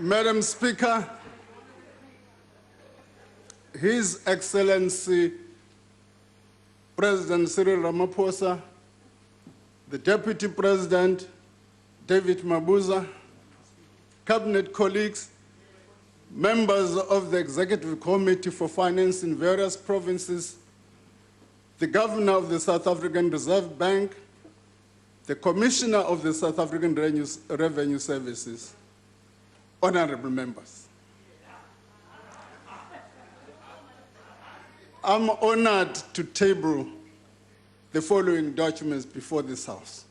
Madam Speaker, His Excellency President Cyril Ramaphosa, the Deputy President David Mabuza, Cabinet colleagues, members of the Executive Committee for Finance in various provinces, the Governor of the South African Reserve Bank, the Commissioner of the South African Revenue Services, honorable members. I'm honored to table the following documents before this House.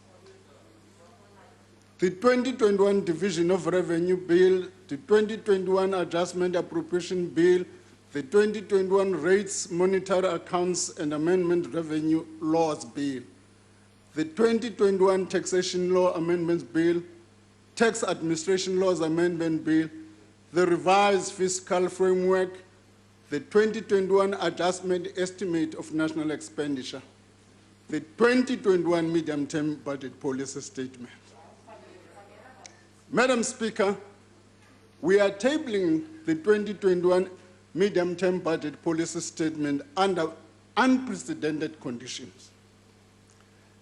The 2021 Division of Revenue Bill, the 2021 Adjustment Appropriation Bill, the 2021 Rates, Monetary Accounts and Amendment Revenue Laws Bill, the 2021 Taxation Law Amendments Bill, Tax Administration Laws Amendment Bill, the Revised Fiscal Framework, the 2021 Adjustment Estimate of National Expenditure, the 2021 Medium-Term Budget Policy Statement. Madam Speaker, we are tabling the 2021 Medium-Term Budget Policy Statement under unprecedented conditions.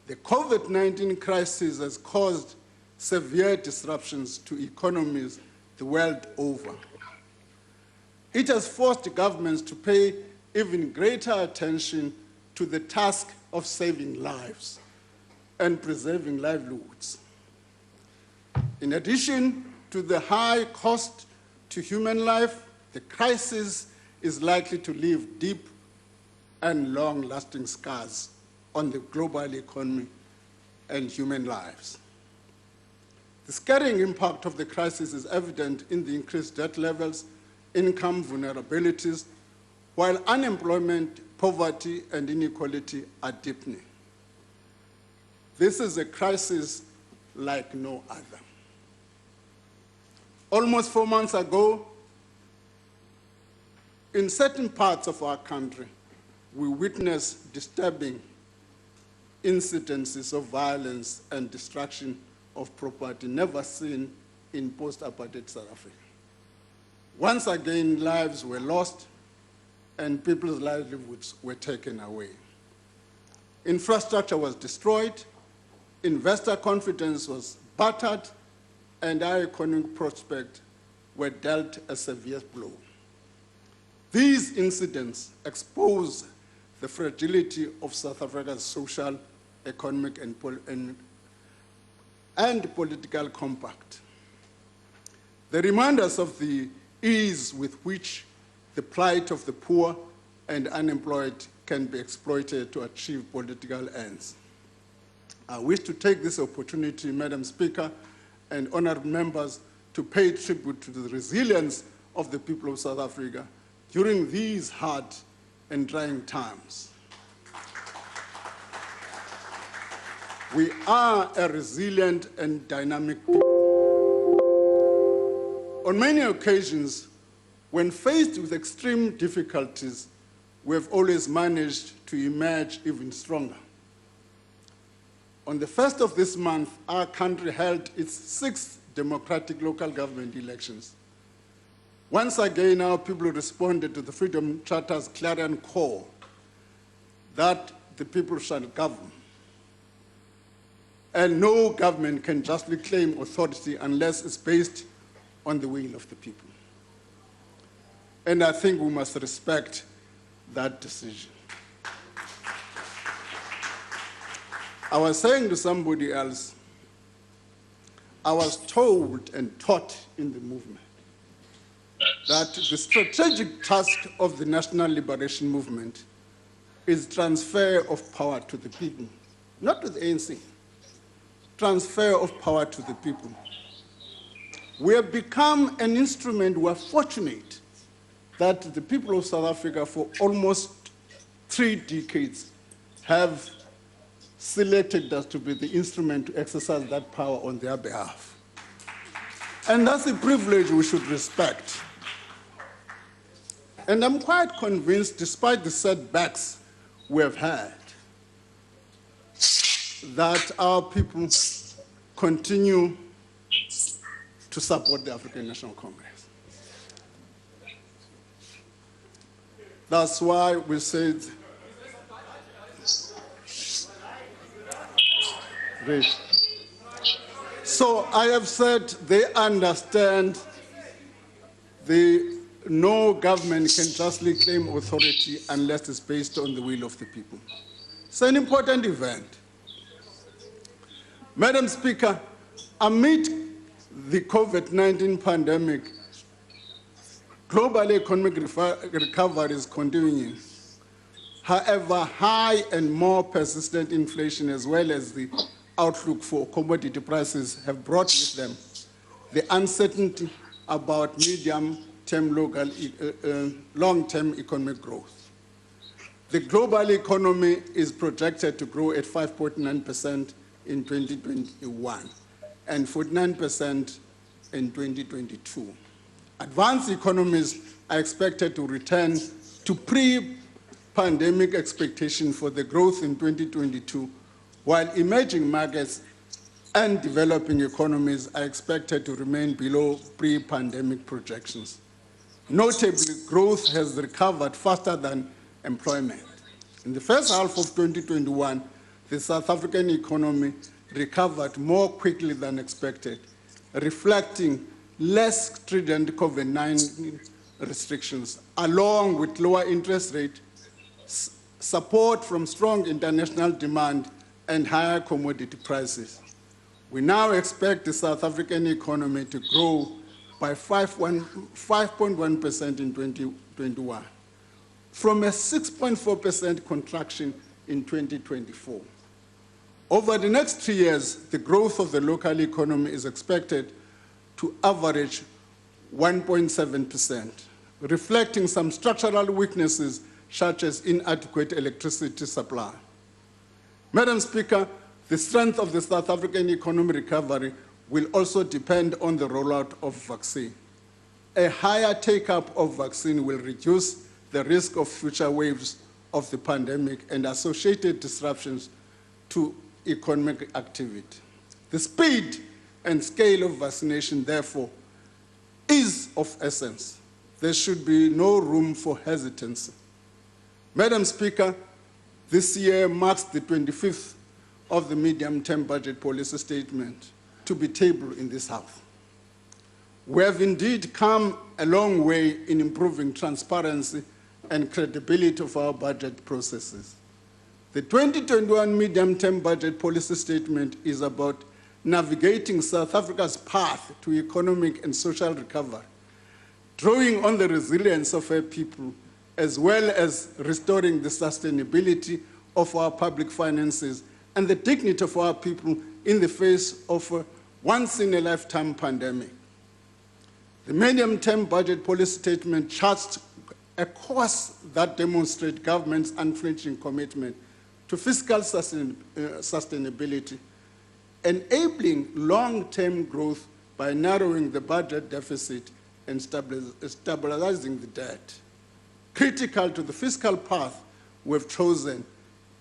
The COVID-19 crisis has caused severe disruptions to economies the world over. It has forced governments to pay even greater attention to the task of saving lives and preserving livelihoods. In addition to the high cost to human life, the crisis is likely to leave deep and long-lasting scars on the global economy and human lives. The scattering impact of the crisis is evident in the increased debt levels, income vulnerabilities, while unemployment, poverty, and inequality are deepening. This is a crisis like no other. Almost 4 months ago, in certain parts of our country, we witnessed disturbing incidences of violence and destruction of property never seen in post-apartheid South Africa. Once again, lives were lost and people's livelihoods were taken away. Infrastructure was destroyed, investor confidence was battered, and our economic prospects were dealt a severe blow. These incidents expose the fragility of South Africa's social, economic, and political compact. They remind us of the ease with which the plight of the poor and unemployed can be exploited to achieve political ends. I wish to take this opportunity, Madam Speaker, and honored members, to pay tribute to the resilience of the people of South Africa during these hard and trying times. We are a resilient and dynamic people. On many occasions, when faced with extreme difficulties, we have always managed to emerge even stronger. On the 1st of this month, our country held its 6th democratic local government elections. Once again, our people responded to the Freedom Charter's clarion call that the people shall govern. And no government can justly claim authority unless it's based on the will of the people. And I think we must respect that decision. I was saying to somebody else, I was told and taught in the movement that the strategic task of the National Liberation Movement is transfer of power to the people, not to the ANC, transfer of power to the people. We have become an instrument. We are fortunate that the people of South Africa for almost 3 decades have selected us to be the instrument to exercise that power on their behalf. And that's a privilege we should respect. And I'm quite convinced, despite the setbacks we have had, that our people continue to support the African National Congress. That's why we said, so I have said they understand no government can justly claim authority unless it's based on the will of the people. It's an important event. Madam Speaker, amid the COVID-19 pandemic, global economic recovery is continuing. However, high and more persistent inflation, as well as the outlook for commodity prices, have brought with them the uncertainty about medium-term long-term economic growth. The global economy is projected to grow at 5.9% in 2021 and 49% in 2022. Advanced economies are expected to return to pre-pandemic expectations for the growth in 2022, while emerging markets and developing economies are expected to remain below pre-pandemic projections. Notably, growth has recovered faster than employment. In the first half of 2021, the South African economy recovered more quickly than expected, reflecting less stringent COVID-19 restrictions, along with lower interest rates, support from strong international demand, and higher commodity prices. We now expect the South African economy to grow by 5.1% in 2021, from a 6.4% contraction in 2024. Over the next 3 years, the growth of the local economy is expected to average 1.7%, reflecting some structural weaknesses such as inadequate electricity supply. Madam Speaker, the strength of the South African economic recovery will also depend on the rollout of vaccine. A higher take-up of vaccine will reduce the risk of future waves of the pandemic and associated disruptions to economic activity. The speed and scale of vaccination, therefore, is of essence. There should be no room for hesitancy. Madam Speaker, this year marks the 25th of the medium-term budget policy statement to be tabled in this House. We have indeed come a long way in improving transparency and credibility of our budget processes. The 2021 medium-term budget policy statement is about navigating South Africa's path to economic and social recovery, drawing on the resilience of our people, as well as restoring the sustainability of our public finances and the dignity of our people in the face of a once-in-a-lifetime pandemic. The medium-term budget policy statement charts a course that demonstrates government's unflinching commitment to fiscal sustainability, enabling long-term growth by narrowing the budget deficit and stabilizing the debt. Critical to the fiscal path we've chosen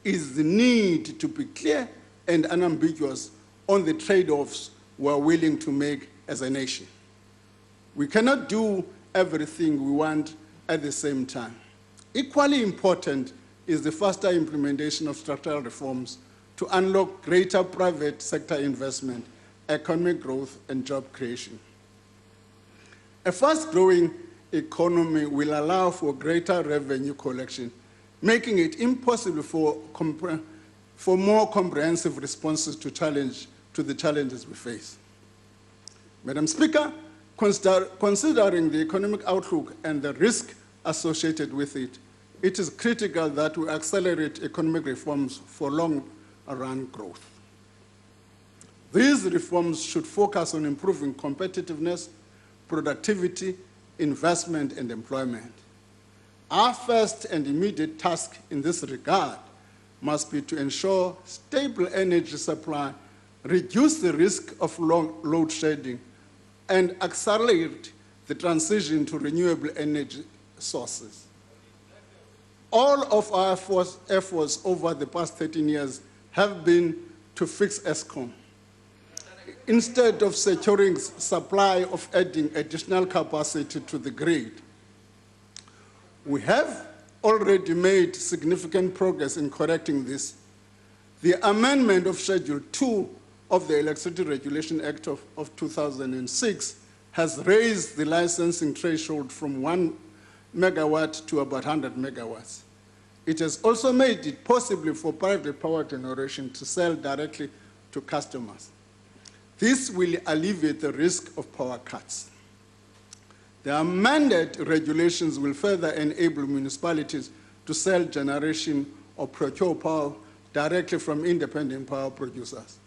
is the need to be clear and unambiguous on the trade-offs we're willing to make as a nation. We cannot do everything we want at the same time. Equally important is the faster implementation of structural reforms to unlock greater private sector investment, economic growth, and job creation. A fast-growing economy will allow for greater revenue collection, making it impossible for more comprehensive responses to the challenges we face. Madam Speaker, considering the economic outlook and the risk associated with it, it is critical that we accelerate economic reforms for long-run growth. These reforms should focus on improving competitiveness, productivity, investment, and employment. Our first and immediate task in this regard must be to ensure stable energy supply, reduce the risk of load shedding, and accelerate the transition to renewable energy sources. All of our efforts over the past 13 years have been to fix Eskom. instead of securing supply of adding additional capacity to the grid. We have already made significant progress in correcting this. The amendment of Schedule 2 of the Electricity Regulation Act of 2006 has raised the licensing threshold from 1 megawatt to about 100 megawatts. It has also made it possible for private power generation to sell directly to customers. This will alleviate the risk of power cuts. The amended regulations will further enable municipalities to sell generation or procure power directly from independent power producers.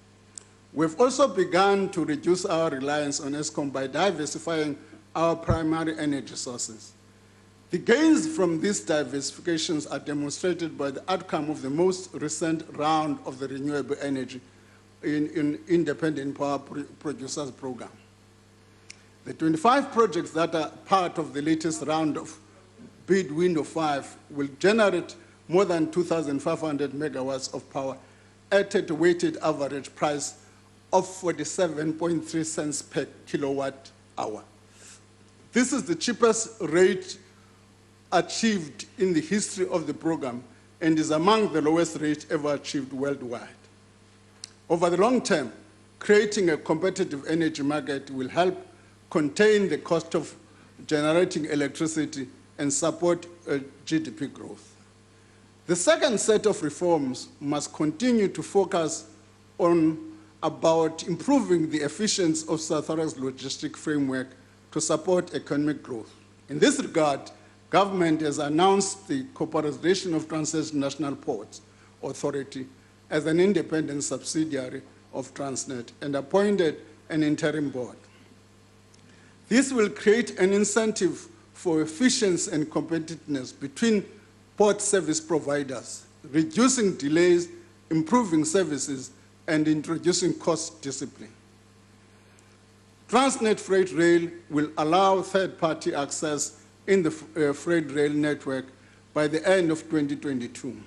We've also begun to reduce our reliance on Eskom by diversifying our primary energy sources. The gains from these diversifications are demonstrated by the outcome of the most recent round of the renewable energy in independent power producers program. The 25 projects that are part of the latest round of bid window 5 will generate more than 2,500 megawatts of power at a weighted average price of 47.3 cents per kilowatt hour. This is the cheapest rate achieved in the history of the program and is among the lowest rates ever achieved worldwide. Over the long term, creating a competitive energy market will help contain the cost of generating electricity and support GDP growth. The second set of reforms must continue to focus on about improving the efficiency of South Africa's logistic framework to support economic growth. In this regard, government has announced the Corporation of Transnational Ports Authority as an independent subsidiary of Transnet and appointed an interim board. This will create an incentive for efficiency and competitiveness between port service providers, reducing delays, improving services, and introducing cost discipline. Transnet Freight Rail will allow third-party access in the freight rail network by the end of 2022.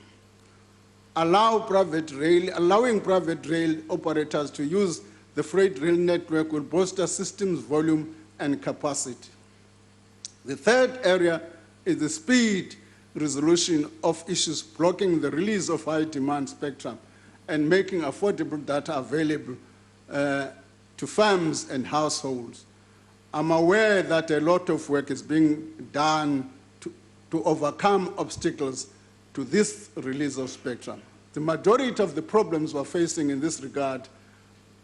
Allowing private rail operators to use the freight rail network will bolster systems volume and capacity. The third area is the speed resolution of issues blocking the release of high-demand spectrum and making affordable data available to firms and households. I'm aware that a lot of work is being done to overcome obstacles to this release of spectrum. The majority of the problems we're facing in this regard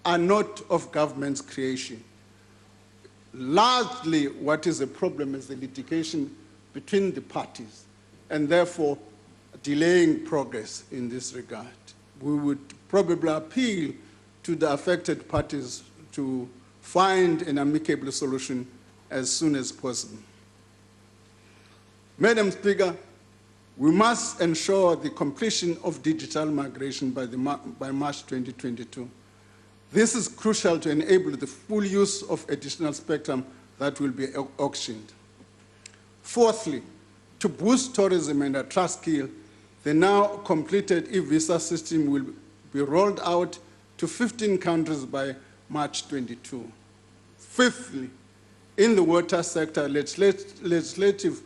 are not of government's creation. Largely, what is a problem is the litigation between the parties, and therefore delaying progress in this regard. We would probably appeal to the affected parties to find an amicable solution as soon as possible. Madam Speaker, we must ensure the completion of digital migration by March 2022. This is crucial to enable the full use of additional spectrum that will be auctioned. Fourthly, to boost tourism and attract skill, the now completed e-visa system will be rolled out to 15 countries by March 22. Fifthly, in the water sector, legislative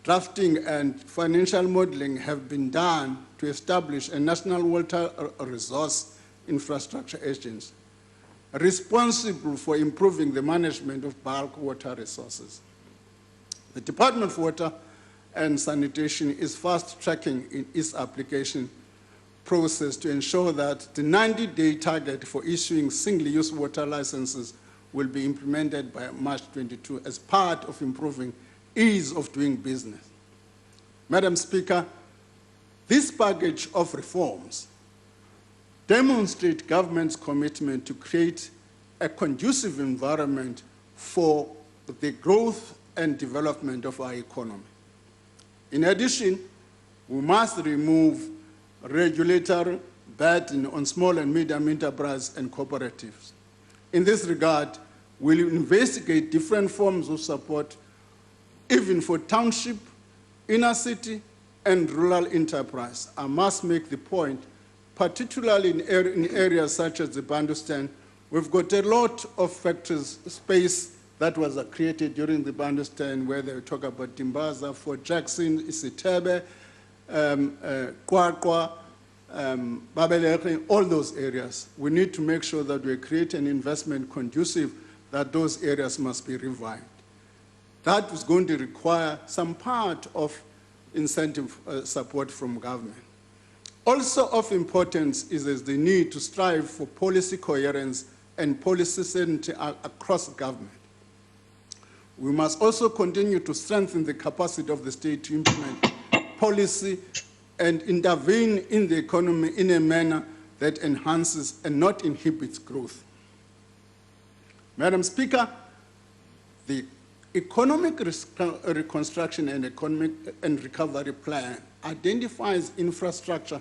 drafting and financial modeling have been done to establish a national water resource infrastructure agency responsible for improving the management of bulk water resources. The Department of Water and Sanitation is fast-tracking in its application process to ensure that the 90-day target for issuing single-use water licenses will be implemented by March 22 as part of improving ease of doing business. Madam Speaker, this package of reforms demonstrates government's commitment to create a conducive environment for the growth and development of our economy. In addition, we must remove regulatory burden on small and medium enterprise and cooperatives. In this regard, we'll investigate different forms of support, even for township, inner city, and rural enterprise. I must make the point, particularly in areas such as the Bandustan, We've got a lot of factories space that was created during the Bantustan, where they talk about Timbaza, Fort Jackson, Isitebe, Kwakwa, Babeleke, all those areas. We need to make sure that we create an investment conducive that those areas must be revived. That is going to require some part of incentive support from government. Also of importance is the need to strive for policy coherence and policy certainty across government. We must also continue to strengthen the capacity of the state to implement policy and intervene in the economy in a manner that enhances and not inhibits growth. Madam Speaker, the Economic Reconstruction and Economic and Recovery Plan identifies infrastructure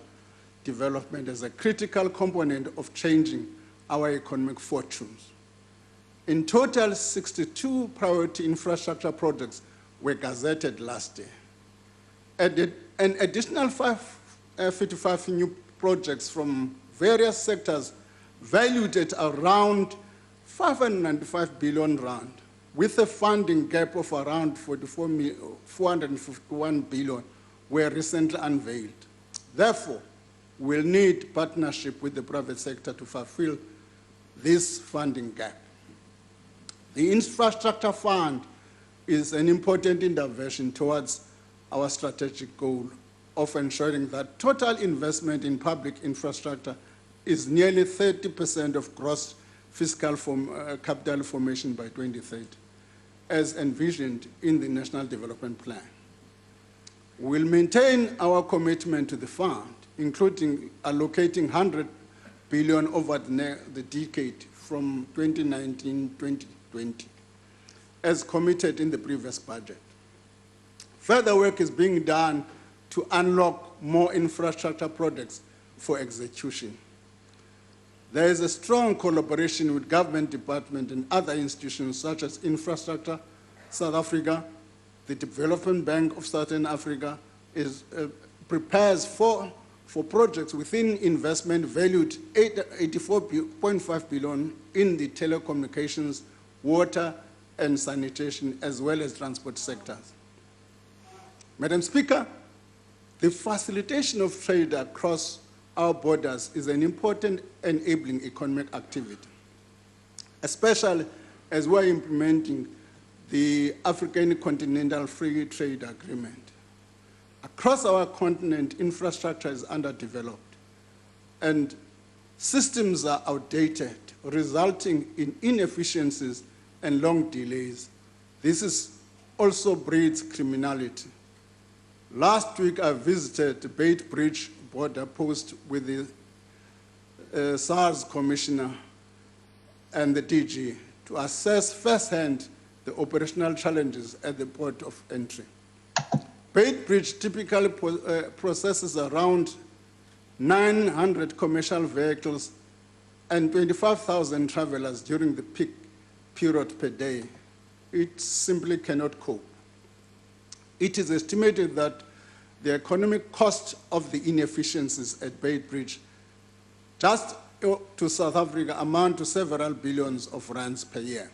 development as a critical component of changing our economic fortunes. In total, 62 priority infrastructure projects were gazetted last year. An additional 55 new projects from various sectors valued at around 595 billion rand, with a funding gap of around 451 billion, were recently unveiled. Therefore, we'll need partnership with the private sector to fulfill this funding gap. The infrastructure fund is an important intervention towards our strategic goal of ensuring that total investment in public infrastructure is nearly 30% of gross fiscal capital formation by 2030, as envisioned in the National Development Plan. We'll maintain our commitment to the fund, including allocating 100 billion over the decade from 2019-2020, as committed in the previous budget. Further work is being done to unlock more infrastructure projects for execution. There is a strong collaboration with government departments and other institutions such as Infrastructure South Africa. The Development Bank of Southern Africa prepares for projects within investment valued 84.5 billion in the telecommunications, water and sanitation, as well as transport sectors. Madam Speaker, the facilitation of trade across our borders is an important enabling economic activity, especially as we're implementing the African Continental Free Trade Agreement. Across our continent, infrastructure is underdeveloped and systems are outdated, resulting in inefficiencies and long delays. This also breeds criminality. Last week, I visited the Beit Bridge border post with the SARS Commissioner and the DG to assess firsthand the operational challenges at the port of entry. Beit Bridge typically processes around 900 commercial vehicles and 25,000 travelers during the peak period per day. It simply cannot cope. It is estimated that the economic cost of the inefficiencies at Beit Bridge just to South Africa amount to several billions of rands per year.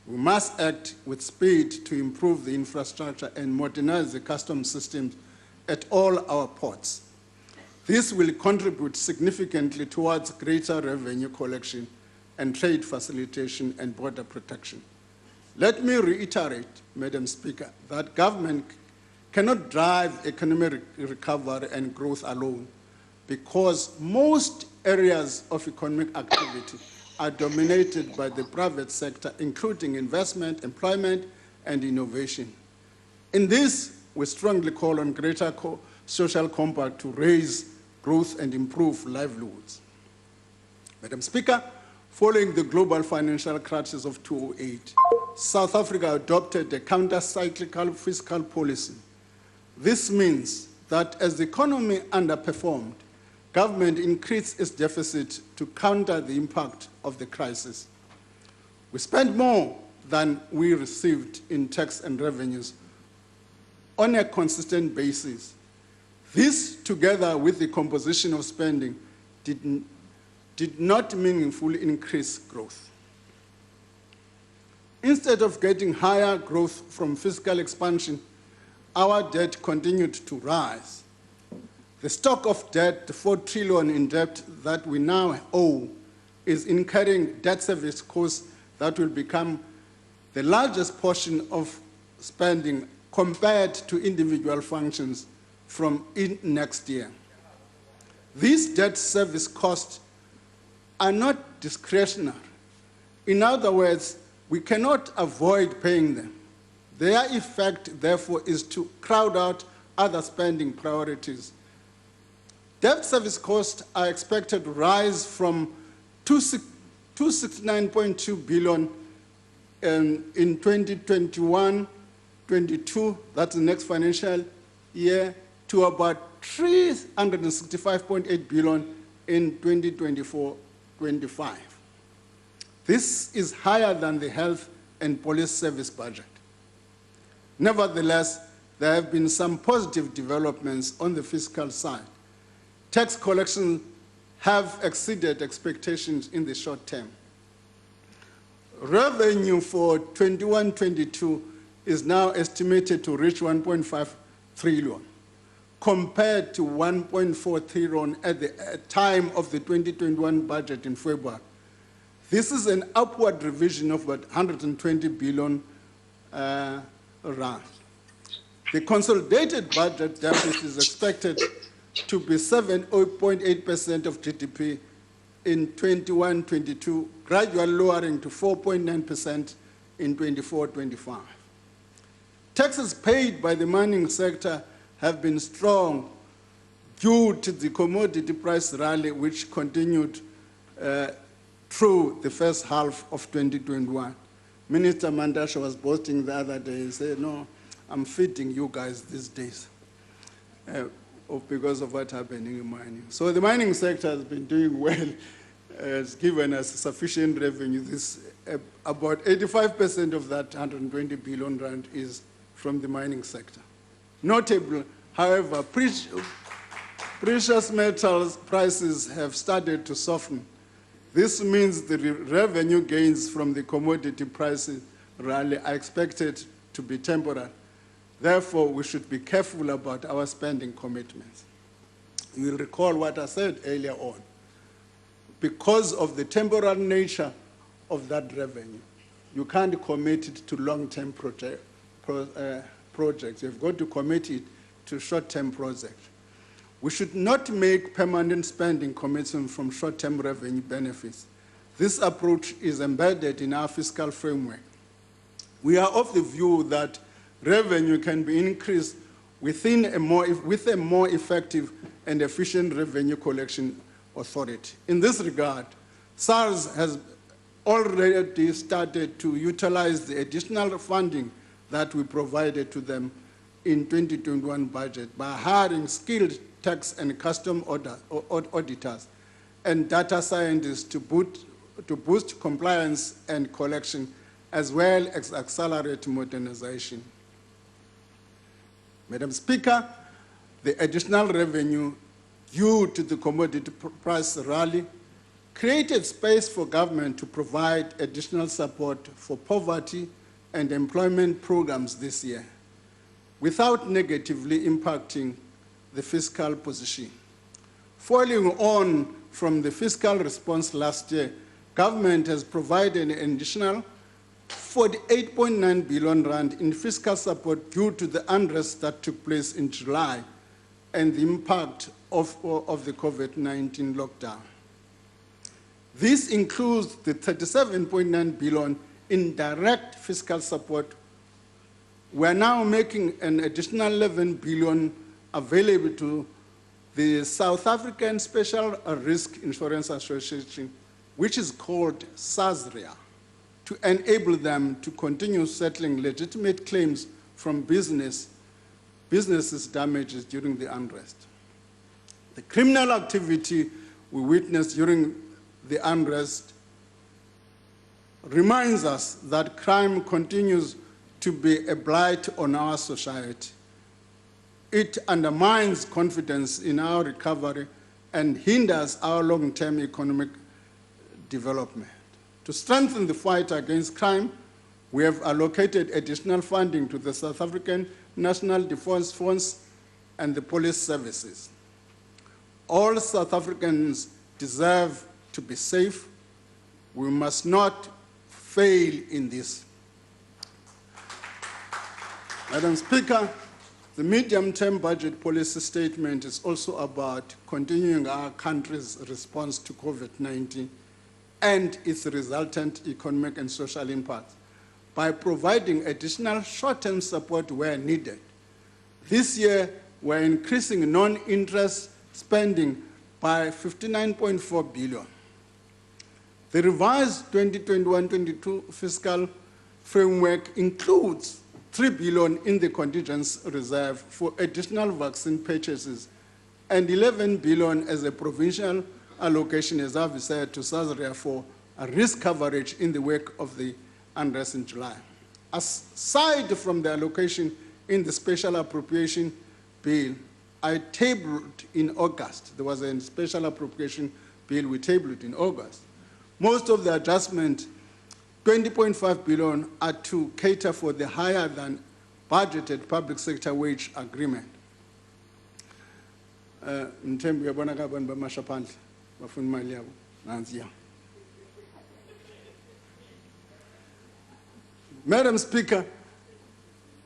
We must act with speed to improve the infrastructure and modernize the customs systems at all our ports. This will contribute significantly towards greater revenue collection and trade facilitation and border protection. Let me reiterate, Madam Speaker, that government cannot drive economic recovery and growth alone, because most areas of economic activity are dominated by the private sector, including investment, employment, and innovation. In this, we strongly call on greater social compact to raise growth and improve livelihoods. Madam Speaker, following the global financial crisis of 2008, South Africa adopted a counter-cyclical fiscal policy. This means that as the economy underperformed, government increased its deficit to counter the impact of the crisis. We spent more than we received in tax and revenues on a consistent basis. This, together with the composition of spending, did did not meaningfully increase growth. Instead of getting higher growth from fiscal expansion, our debt continued to rise. The stock of debt, the 4 trillion in debt that we now owe, is incurring debt service costs that will become the largest portion of spending compared to individual functions from next year. These debt service costs are not discretionary. In other words, we cannot avoid paying them. Their effect, therefore, is to crowd out other spending priorities. Debt service costs are expected to rise from 269.2 billion in 2021-22, that's the next financial year, to about 365.8 billion in 2024-25. This is higher than the health and police service budget. Nevertheless, there have been some positive developments on the fiscal side. Tax collections have exceeded expectations in the short term. Revenue for 21-22 is now estimated to reach 1.5 trillion, compared to 1.4 trillion at the time of the 2021 budget in February. This is an upward revision of about 120 billion rand. The consolidated budget deficit is expected to be 7.8% of GDP in 21-22, gradually lowering to 4.9% in 24-25. Taxes paid by the mining sector have been strong due to the commodity price rally which continued through the first half of 2021. Minister Mandasha was boasting the other day. He said, no, I'm feeding you guys these days because of what's happening in mining. So the mining sector has been doing well. It's given us sufficient revenue. About 85% of that 120 billion rand is from the mining sector. Notable, however, precious metals prices have started to soften. This means the revenue gains from the commodity prices rally are expected to be temporary. Therefore, we should be careful about our spending commitments. You will recall what I said earlier on. Because of the temporary nature of that revenue, you can't commit it to long-term projects. You've got to commit it to short-term projects. We should not make permanent spending commitments from short-term revenue benefits. This approach is embedded in our fiscal framework. We are of the view that revenue can be increased with a more effective and efficient revenue collection authority. In this regard, SARS has already started to utilize the additional funding that we provided to them in 2021 budget by hiring skilled tax and custom auditors and data scientists to boost compliance and collection, as well as accelerate modernization. Madam Speaker, the additional revenue due to the commodity price rally created space for government to provide additional support for poverty and employment programs this year, without negatively impacting the fiscal position. Following on from the fiscal response last year, government has provided an additional 48.9 billion rand in fiscal support due to the unrest that took place in July and the impact of the COVID-19 lockdown. This includes the 37.9 billion in direct fiscal support. We're now making an additional 11 billion available to the South African Special Risk Insurance Association, which is called SASRIA, to enable them to continue settling legitimate claims from businesses' damages during the unrest. The criminal activity we witnessed during the unrest reminds us that crime continues to be a blight on our society. It undermines confidence in our recovery and hinders our long-term economic development. To strengthen the fight against crime, we have allocated additional funding to the South African National Defence Force and the police services. All South Africans deserve to be safe. We must not fail in this. Madam Speaker, the medium-term budget policy statement is also about continuing our country's response to COVID-19 and its resultant economic and social impact by providing additional short-term support where needed. This year, we're increasing non-interest spending by 59.4 billion. The revised 2021-22 fiscal framework includes 3 billion in the contingency reserve for additional vaccine purchases and 11 billion as a provincial allocation, as I've said, to SASRIA for a risk coverage in the wake of the unrest in July. Aside from the allocation in the special appropriation bill, I tabled in August. There was a special appropriation bill we tabled in August. Most of the adjustment, 20.5 billion, are to cater for the higher than budgeted public sector wage agreement. Madam Speaker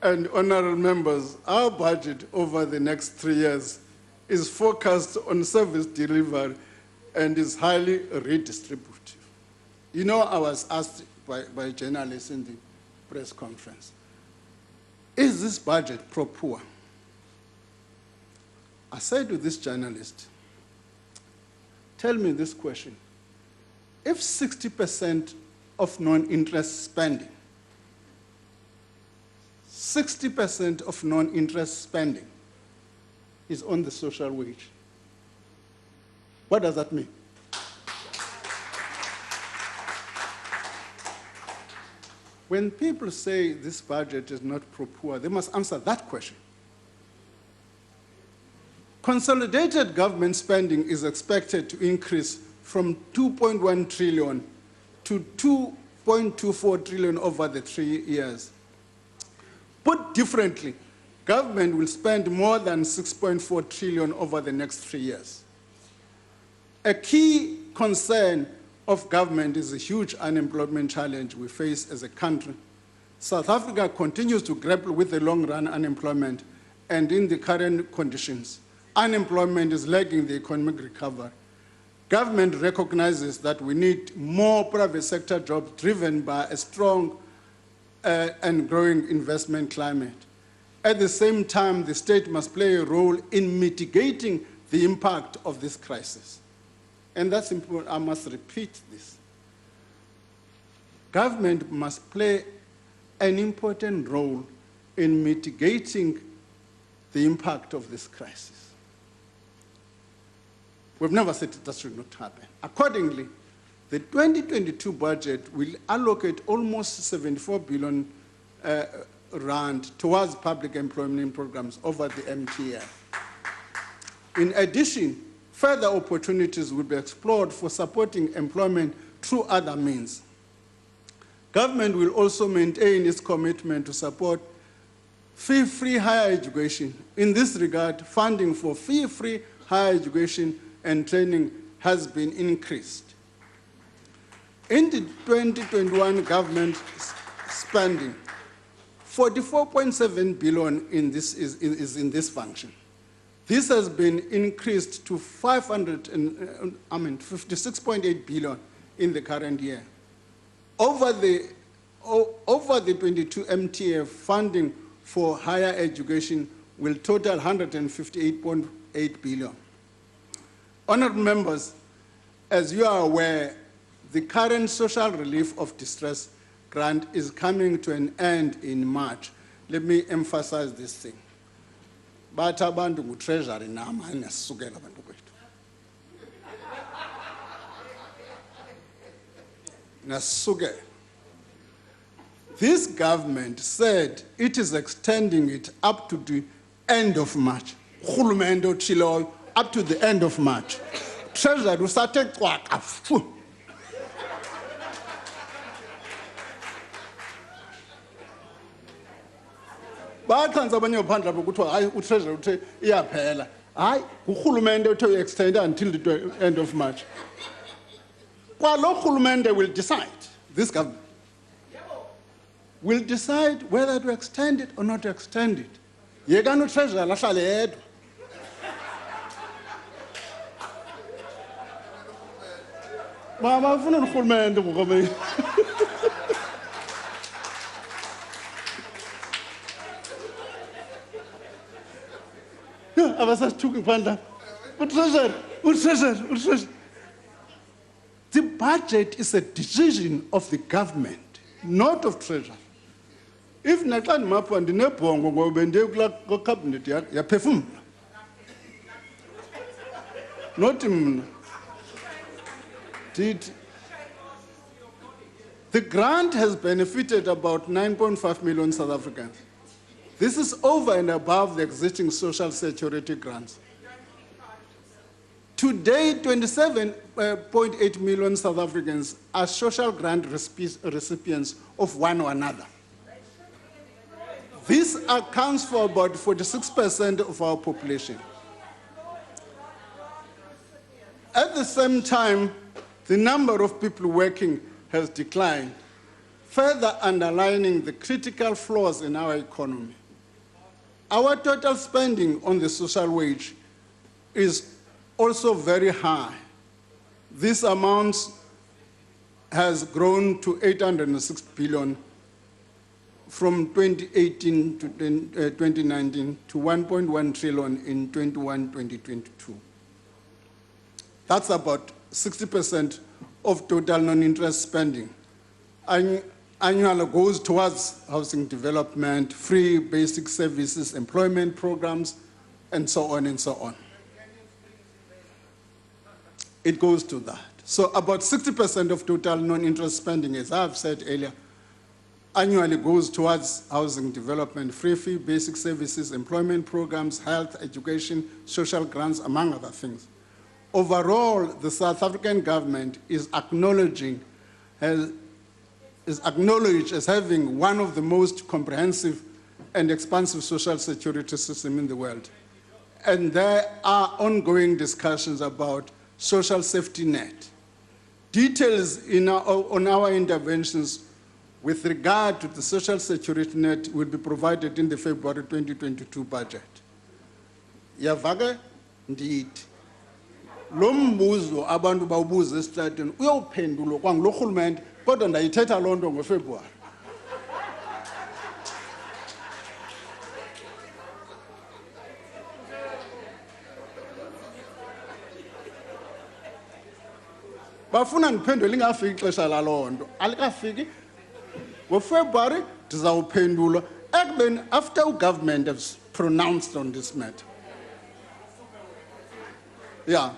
and honorable members, our budget over the next 3 years is focused on service delivery and is highly redistributive. You know, I was asked by journalists in the press conference, is this budget pro-poor? I said to this journalist, tell me this question. If 60% of non-interest spending, 60% of non-interest spending is on the social wage, what does that mean? When people say this budget is not pro-poor, they must answer that question. Consolidated government spending is expected to increase from 2.1 trillion to 2.24 trillion over the 3 years. Put differently, government will spend more than 6.4 trillion over the next 3 years. A key concern of government is a huge unemployment challenge we face as a country. South Africa continues to grapple with the long-run unemployment, and in the current conditions, unemployment is lagging the economic recovery. Government recognizes that we need more private sector jobs driven by a strong and growing investment climate. At the same time, the state must play a role in mitigating the impact of this crisis. And that's important, I must repeat this. Government must play an important role in mitigating the impact of this crisis. We've never said that should not happen. Accordingly, the 2022 budget will allocate almost 74 billion rand towards public employment programs over the MTF. In addition, further opportunities will be explored for supporting employment through other means. Government will also maintain its commitment to support fee-free higher education. In this regard, funding for fee-free higher education and training has been increased. In the 2021 government spending, 44.7 billion is in this function. This has been increased to 56.8 billion in the current year. Over the 22 MTF, funding for higher education will total 158.8 billion. Honourable members, as you are aware, the current social relief of distress grant is coming to an end in March. Let me emphasize this thing. But abantu ngu-treasury nama nesisukela abantu kwethu. Nesisukela. This government said it is extending it up to the end of March. Urhulumente utshiloyo up to the end of March. Treasury usathe cwaka. Bayaqhanisa abanye ophandla kuthiwa hayi uTreasury uthe iyaphela. Hayi urhulumente uthe extend until the end of March. Kwalo urhulumente will decide, this government will decide whether to extend it or not to extend it. Yekani uTreasury ahlale yedwa. Mama ufuna urhulumente ngoba abasasithuka ngaphandla. uTreasury. The budget is a decision of the government, not of Treasury. If naxa ndimapha ndinebhongo ngoba bendiye kulaa cabinet yaphefumla. Not mna. The grant has benefited about 9.5 million South Africans. This is over and above the existing social security grants. Today, 27.8 million South Africans are social grant recipients of one or another. This accounts for about 46% of our population. At the same time, the number of people working has declined, further underlining the critical flaws in our economy. Our total spending on the social wage is also very high. This amount has grown to 806 billion from 2018 to 2019 to 1.1 trillion in 2021-2022. That's about 60% of total non-interest spending. Annually goes towards housing development, free basic services, employment programs, and so on and so on. It goes to that. So about 60% of total non-interest spending, as I've said earlier, annually goes towards housing development, free basic services, employment programs, health, education, social grants, among other things. Overall, the South African government is acknowledged as having one of the most comprehensive and expansive social security systems in the world. And there are ongoing discussions about social safety net. Details on our interventions with regard to the social security net will be provided in the February 2022 budget. Yavake ndithi lo mbuzo abantu bawubuza esitrateni uyawuphendulwa kwangilo rhulumente kodwa ndayithetha loo nto ngoFebruwari. Bafuna ndiphendule lingafiki ixesha laloo nto alikafiki. NgoFebruary ndizawuphendula ekubeni after government has pronounced on this matter. Yeah.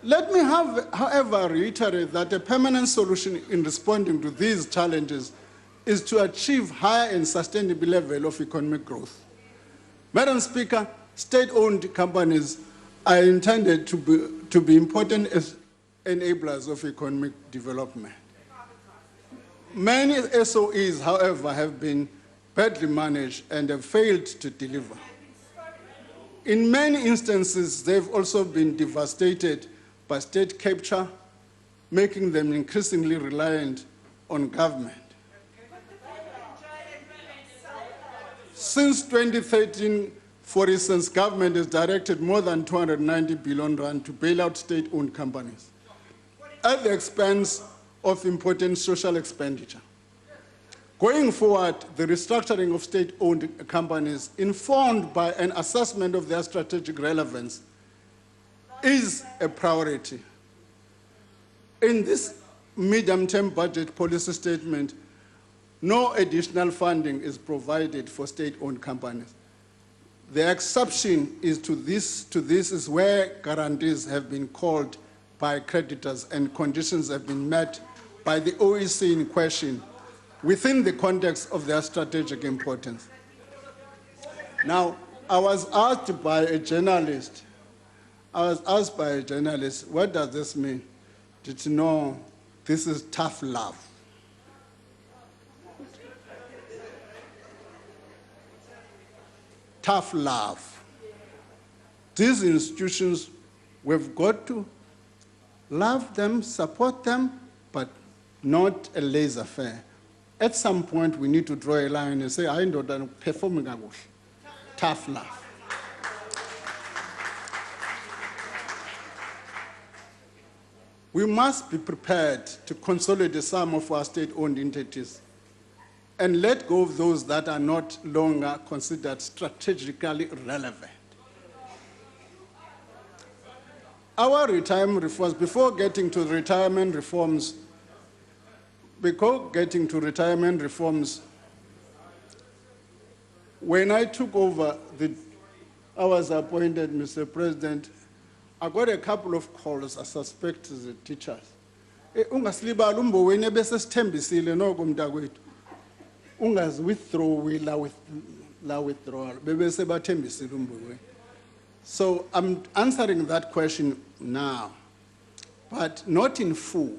Let me however, reiterate that a permanent solution in responding to these challenges is to achieve higher and sustainable level of economic growth. Madam Speaker, state-owned companies are intended to be important as enablers of economic development. Many SOEs, however, have been badly managed and have failed to deliver. In many instances, they've also been devastated by state capture, making them increasingly reliant on government. Since 2013, for instance, government has directed more than 290 billion rand to bail out state-owned companies at the expense of important social expenditure. Going forward, the restructuring of state-owned companies, informed by an assessment of their strategic relevance, is a priority. In this medium-term budget policy statement, no additional funding is provided for state-owned companies. The exception to this is where guarantees have been called by creditors and conditions have been met by the OEC in question within the context of their strategic importance. Now, I was asked by a journalist, what does this mean? Did you know this is tough love? tough love. These institutions, we've got to love them, support them, but not a laissez-faire. At some point, we need to draw a line and say, I don't perform tough love. We must be prepared to consolidate some of our state-owned entities and let go of those that are not longer considered strategically relevant. Our retirement reforms, before getting to retirement reforms, when I took over, I was appointed, Mr. President, I got a couple of calls, I suspect as the teachers. Ungasilibala umbowene bese sithembisile noko mntakwethu. Ungaziwithdraw la withdrawal. Bebese bathembisile umbowene. So I'm answering that question now, but not in full.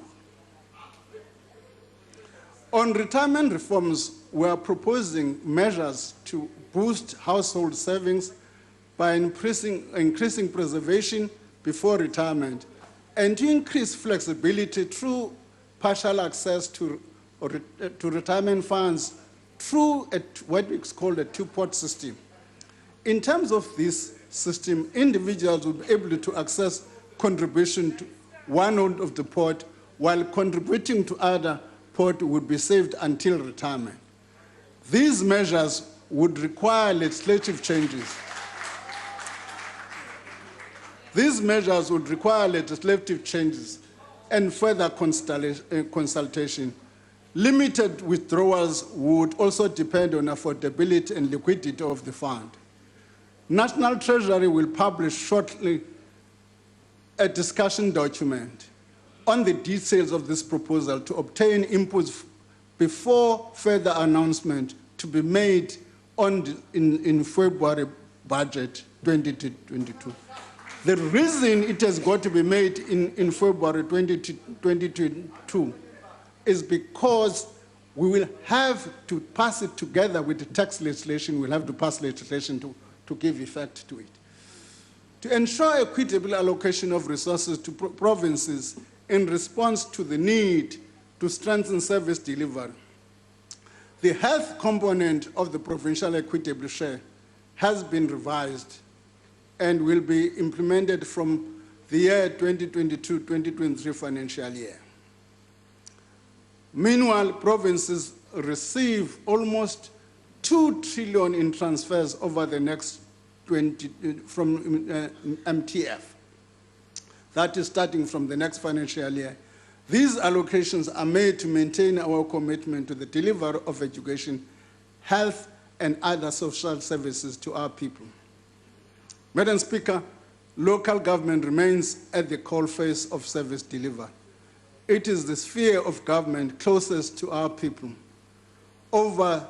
On retirement reforms, we are proposing measures to boost household savings by increasing preservation before retirement and to increase flexibility through partial access to retirement funds through what is called a two-pot system. In terms of this system, individuals will be able to access contribution to one end of the pot, while contributing to other pot would be saved until retirement. These measures would require legislative changes. And further consultation. Limited withdrawals would also depend on affordability and liquidity of the fund. National Treasury will publish shortly a discussion document on the details of this proposal to obtain inputs before further announcement to be made in February budget 2022. The reason it has got to be made in February 2022 is because we will have to pass it together with the tax legislation. We'll have to pass legislation to give effect to it. To ensure equitable allocation of resources to provinces in response to the need to strengthen service delivery, the health component of the provincial equitable share has been revised and will be implemented from the year 2022-2023 financial year. Meanwhile, provinces receive almost 2 trillion in transfers over the next from MTF. That is starting from the next financial year. These allocations are made to maintain our commitment to the delivery of education, health, and other social services to our people. Madam Speaker, local government remains at the coalface of service delivery. It is the sphere of government closest to our people. Over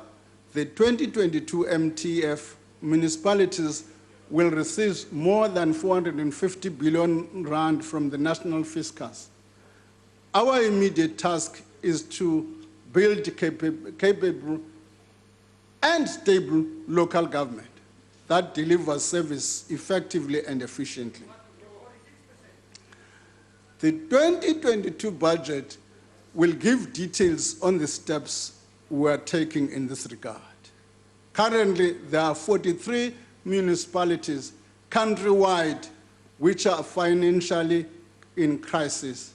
the 2022 MTF, municipalities will receive more than 450 billion rand from the national Fiscal. Our immediate task is to build capable and stable local government that delivers service effectively and efficiently. The 2022 budget will give details on the steps we are taking in this regard. Currently, there are 43 municipalities countrywide which are financially in crisis,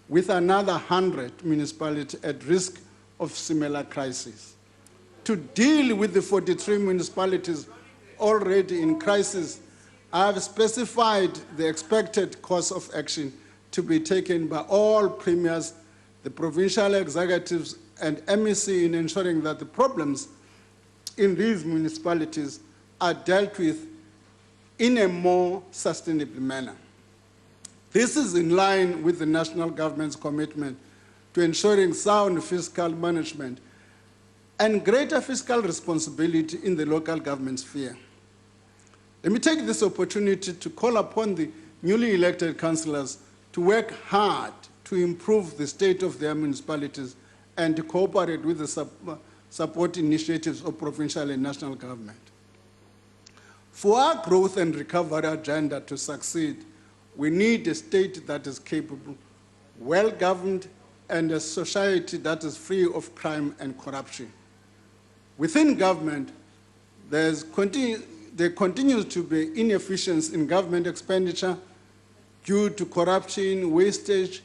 with another 100 municipalities at risk of similar crisis. To deal with the 43 municipalities already in crisis, I have specified the expected course of action to be taken by all premiers, the provincial executives, and MEC in ensuring that the problems in these municipalities are dealt with in a more sustainable manner. This is in line with the national government's commitment to ensuring sound fiscal management and greater fiscal responsibility in the local government sphere. Let me take this opportunity to call upon the newly elected councillors to work hard to improve the state of their municipalities and to cooperate with the support initiatives of provincial and national government. For our growth and recovery agenda to succeed, we need a state that is capable, well-governed, and a society that is free of crime and corruption. Within government, there continues to be inefficiency in government expenditure due to corruption, wastage,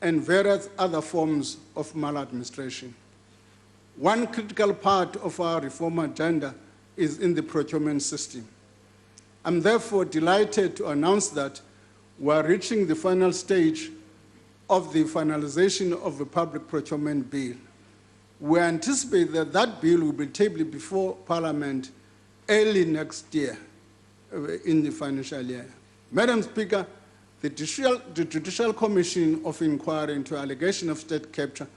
and various other forms of maladministration. One critical part of our reform agenda is in the procurement system. I'm therefore delighted to announce that we are reaching the final stage of the finalization of the public procurement bill. We anticipate that that bill will be tabled before Parliament early next year, in the financial year. Madam Speaker, the Judicial Commission of Inquiry into allegation of state capture,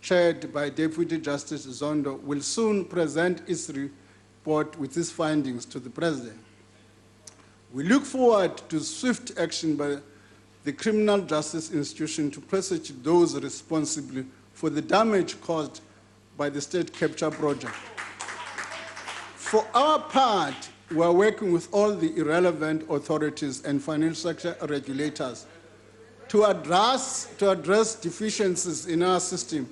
chaired by Deputy Justice Zondo, will soon present its report with its findings to the President. We look forward to swift action by the criminal justice institution to prosecute those responsible for the damage caused by the state capture project. For our part, we are working with all the irrelevant authorities and financial sector regulators to address deficiencies in our system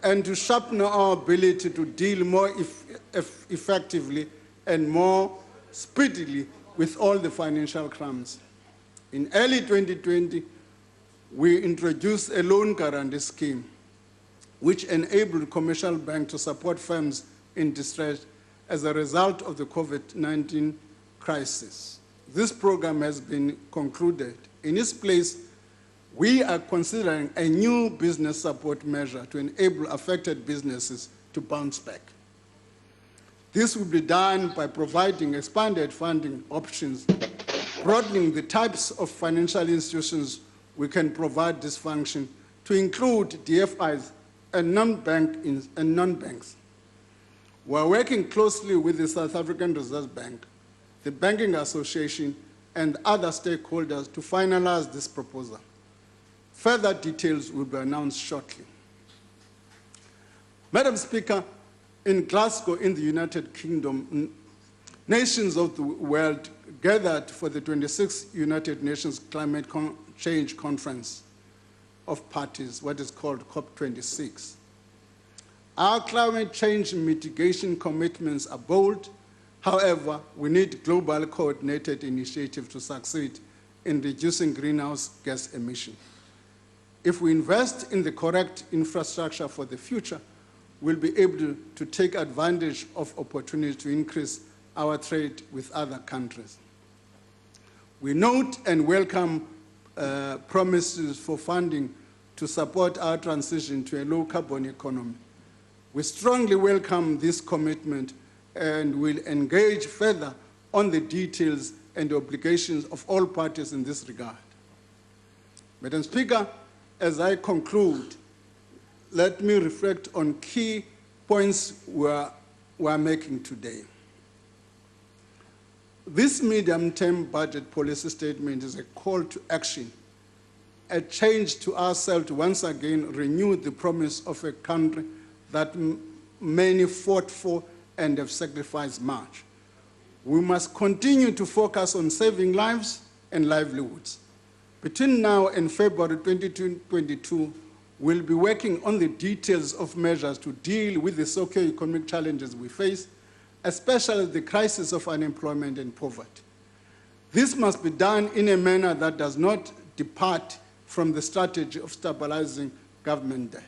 and to sharpen our ability to deal more effectively and more speedily with all the financial crimes. In early 2020, we introduced a loan guarantee scheme which enabled commercial banks to support firms in distress as a result of the COVID-19 crisis. This program has been concluded. In its place, we are considering a new business support measure to enable affected businesses to bounce back. This will be done by providing expanded funding options, broadening the types of financial institutions we can provide this function to include DFIs and non-banks. We are working closely with the South African Reserve Bank, the Banking Association, and other stakeholders to finalize this proposal. Further details will be announced shortly. Madam Speaker, in Glasgow, in the United Kingdom, nations of the world gathered for the 26th United Nations Climate Change Conference of Parties, what is called COP26. Our climate change mitigation commitments are bold. However, we need global coordinated initiatives to succeed in reducing greenhouse gas emissions. If we invest in the correct infrastructure for the future, we'll be able to take advantage of opportunities to increase our trade with other countries. We note and welcome promises for funding to support our transition to a low-carbon economy. We strongly welcome this commitment and will engage further on the details and obligations of all parties in this regard. Madam Speaker, as I conclude, let me reflect on key points we are making today. This medium-term budget policy statement is a call to action, a change to ourselves to once again renew the promise of a country that many fought for and have sacrificed much. We must continue to focus on saving lives and livelihoods. Between now and February 2022, we'll be working on the details of measures to deal with the socio-economic challenges we face, especially the crisis of unemployment and poverty. This must be done in a manner that does not depart from the strategy of stabilizing government debt.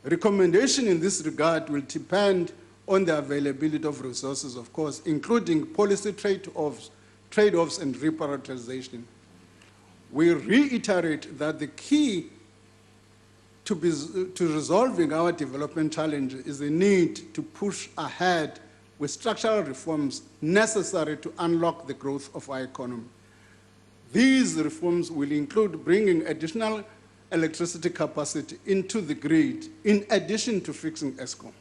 Recommendation in this regard will depend on the availability of resources, of course, including policy trade-offs and reprioritization. We reiterate that the key to resolving our development challenge is the need to push ahead with structural reforms necessary to unlock the growth of our economy. These reforms will include bringing additional electricity capacity into the grid, in addition to fixing Eskom.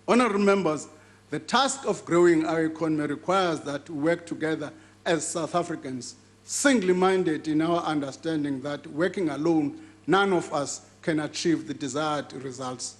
Honourable members, the task of growing our economy requires that we work together as South Africans, singly-minded in our understanding that working alone, none of us can achieve the desired results